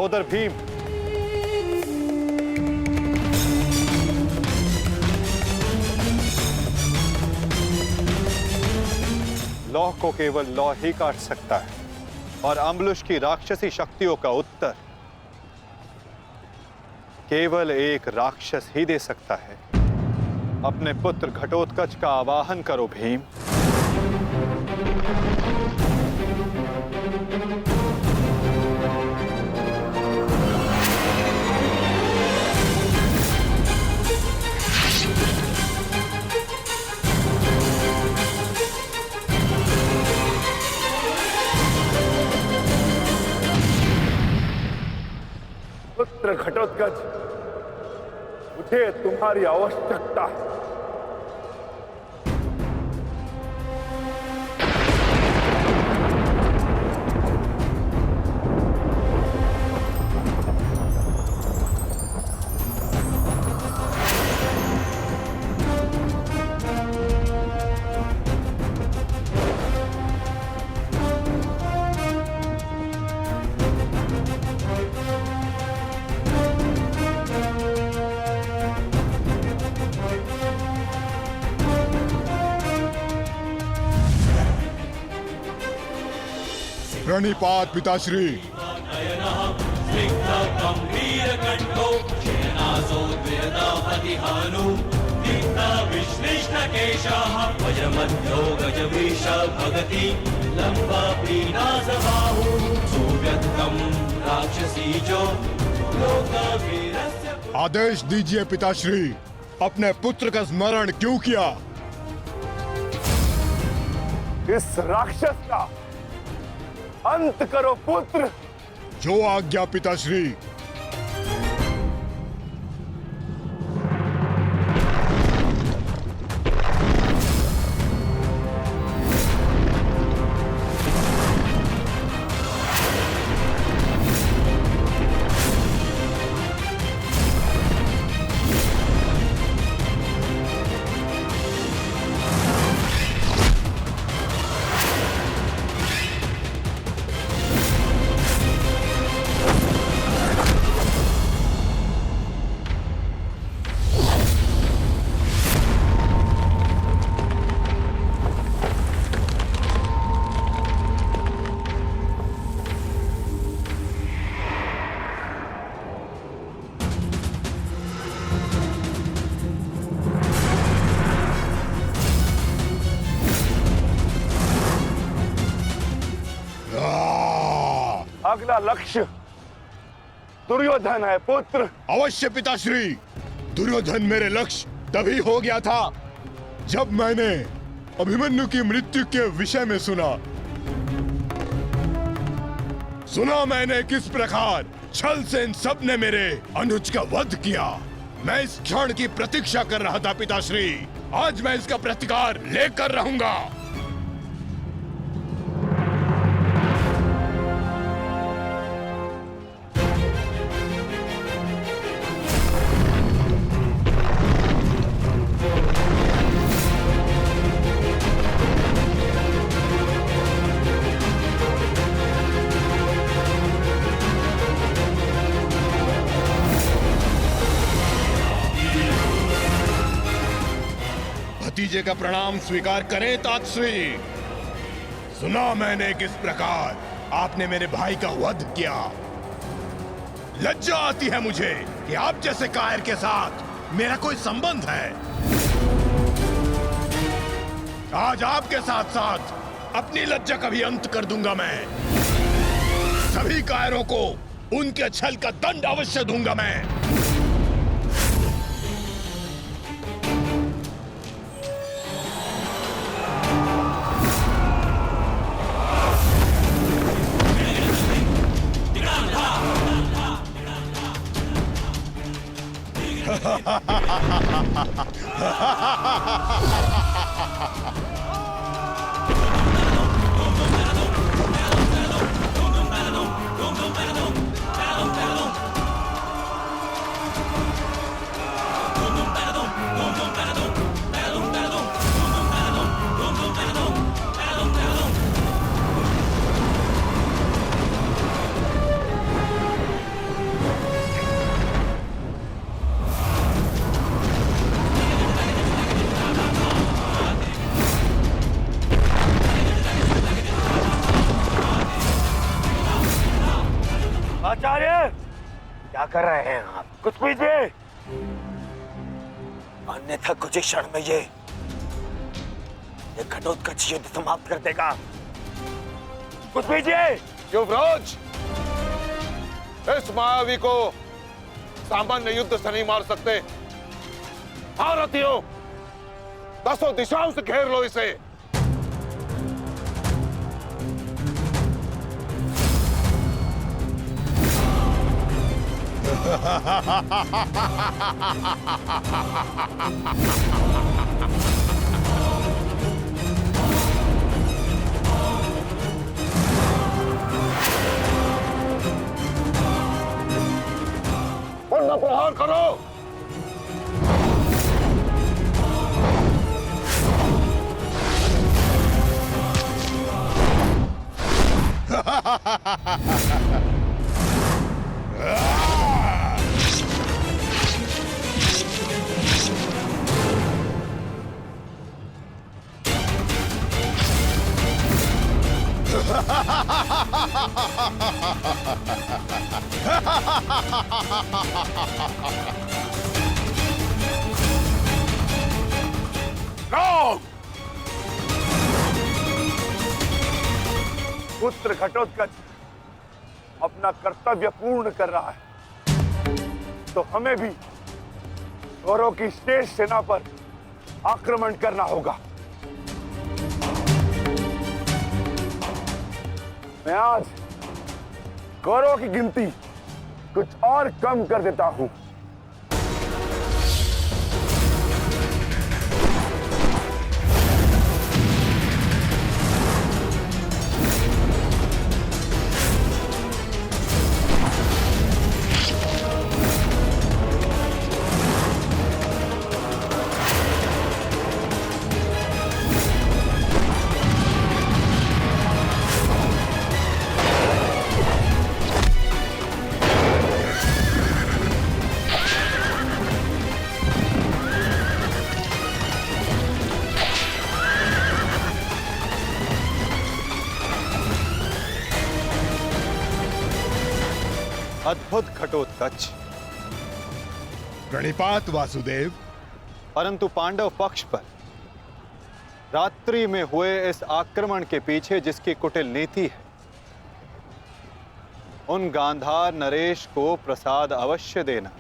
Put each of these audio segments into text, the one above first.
सहोदर भीम, लौह को केवल लौह ही काट सकता है और अम्बुलुश की राक्षसी शक्तियों का उत्तर केवल एक राक्षस ही दे सकता है। अपने पुत्र घटोत्कच का आवाहन करो भीम। पुत्र घटोत्कच, मुझे तुम्हारी आवश्यकता है। प्रणिपात पिताश्री। आदेश दीजिए पिताश्री, अपने पुत्र का स्मरण क्यों किया? इस राक्षस का अंत करो पुत्र। जो आज्ञा पिताश्री। अगला लक्ष्य दुर्योधन है पुत्र। अवश्य पिताश्री, दुर्योधन मेरे लक्ष्य तभी हो गया था जब मैंने अभिमन्यु की मृत्यु के विषय में सुना मैंने किस प्रकार छल से इन सब ने मेरे अनुज का वध किया। मैं इस क्षण की प्रतीक्षा कर रहा था पिताश्री। आज मैं इसका प्रतिकार लेकर रहूंगा। भतीजे का प्रणाम स्वीकार करें तातश्री। सुना मैंने किस प्रकार आपने मेरे भाई का वध किया। लज्जा आती है मुझे कि आप जैसे कायर के साथ मेरा कोई संबंध है। आज आपके साथ साथ अपनी लज्जा का भी अंत कर दूंगा मैं। सभी कायरों को उनके छल का दंड अवश्य दूंगा मैं। कर रहे हैं आप? कुछ कीजिए, अन्यथा कुछ ही क्षण में ये घटोत्कच युद्ध समाप्त कर देगा। कुछ कीजिए। युवराज, इस मायावी को सामान्य युद्ध से नहीं मार सकते। भारतीयों, 10 दिशाओं से घेर लो इसे। उन प्रहार करो। पुत्र घटोत्कच अपना कर्तव्य पूर्ण कर रहा है, तो हमें भी कौरवों की शेष सेना पर आक्रमण करना होगा। मैं आज कौरवों की गिनती कुछ और कम कर देता हूं। अद्भुत घटोत्कच, प्रणिपात वासुदेव। परंतु पांडव पक्ष पर रात्रि में हुए इस आक्रमण के पीछे जिसकी कुटिल नीति है, उन गांधार नरेश को प्रसाद अवश्य देना।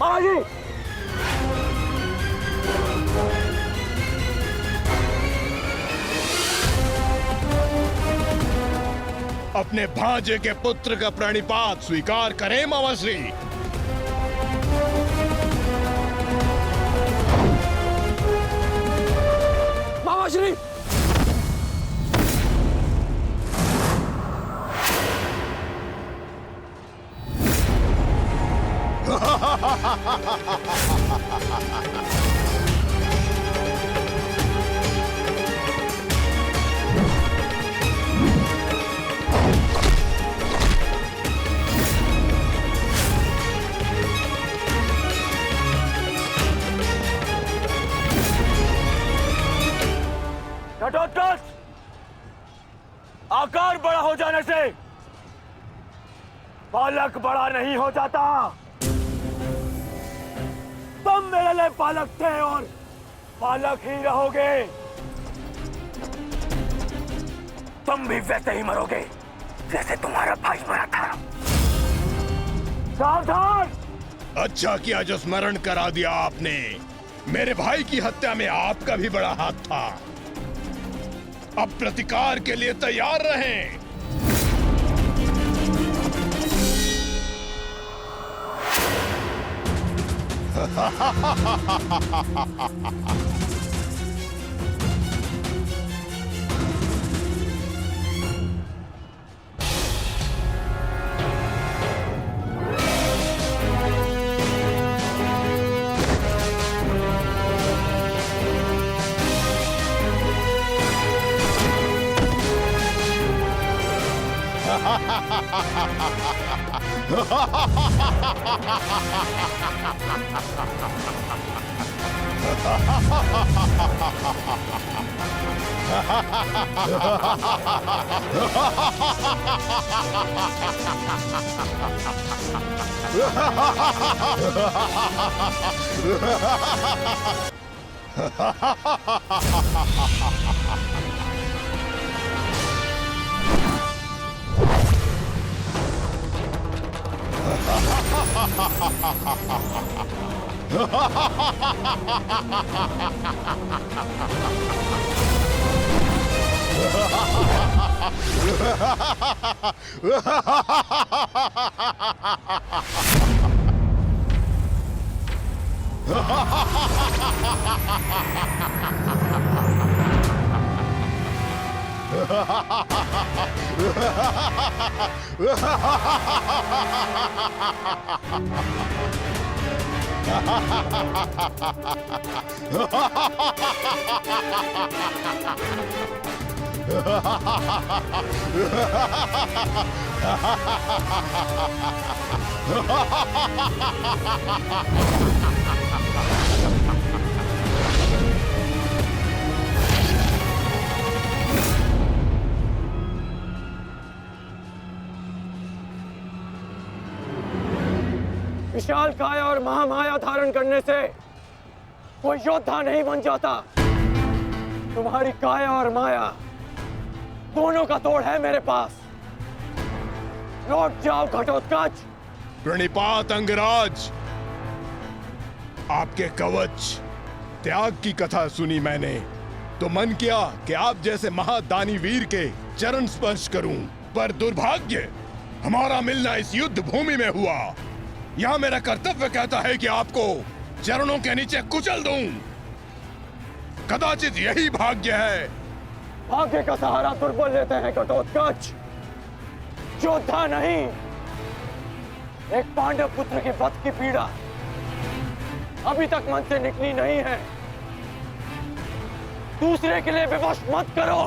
महाराज जी, अपने भांजे के पुत्र का प्रणिपात स्वीकार करें मामाश्री। मामाश्री, घटोत्कच, आकार बड़ा हो जाने से बालक बड़ा नहीं हो जाता। तुम मेरे लिए बालक थे और बालक ही रहोगे। तुम भी वैसे ही मरोगे जैसे तुम्हारा भाई मरा था। सावधान! अच्छा किया जो स्मरण करा दिया आपने। मेरे भाई की हत्या में आपका भी बड़ा हाथ था। अब प्रतिकार के लिए तैयार रहें। विशाल काया और महामाया धारण करने से कोई योद्धा नहीं बन जाता। तुम्हारी काया और माया दोनों का तोड़ है मेरे पास। लौट जाओ घटोत्कच। प्रणिपात अंगराज, आपके कवच त्याग की कथा सुनी मैंने तो मन किया कि आप जैसे महादानी वीर के चरण स्पर्श करूं, पर दुर्भाग्य हमारा मिलना इस युद्ध भूमि में हुआ। यहां मेरा कर्तव्य कहता है कि आपको चरणों के नीचे कुचल दूं। कदाचित यही भाग्य है। भाग्य का सहारा दुर्बल लेते हैं घटोत्कच, योद्धा नहीं। एक पांडव पुत्र के वध की पीड़ा अभी तक मन से निकली नहीं है। दूसरे के लिए विवश मत करो।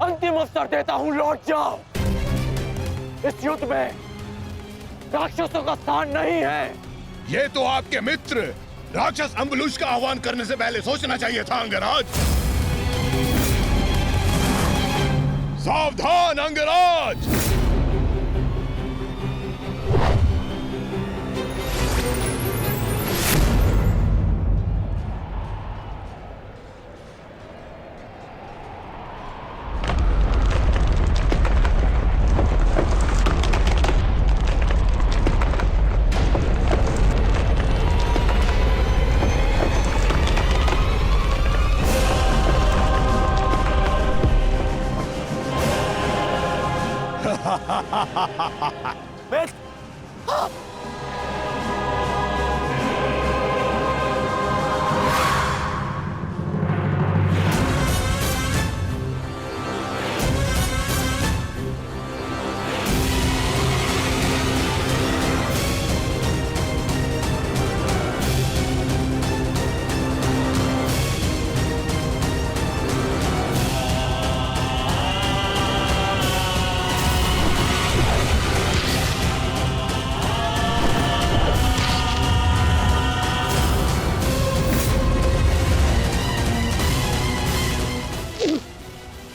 अंतिम अवसर देता हूं, लौट जाओ। इस युद्ध में राक्षसों का स्थान नहीं है। ये तो आपके मित्र राक्षस अम्बुलुष का आह्वान करने से पहले सोचना चाहिए था अंगराज। सावधान अंगराज।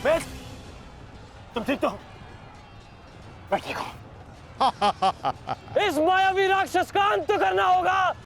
बेस तुम ठीक तो हो? मैं ठीक हूं। इस मायावी राक्षस का अंत करना होगा।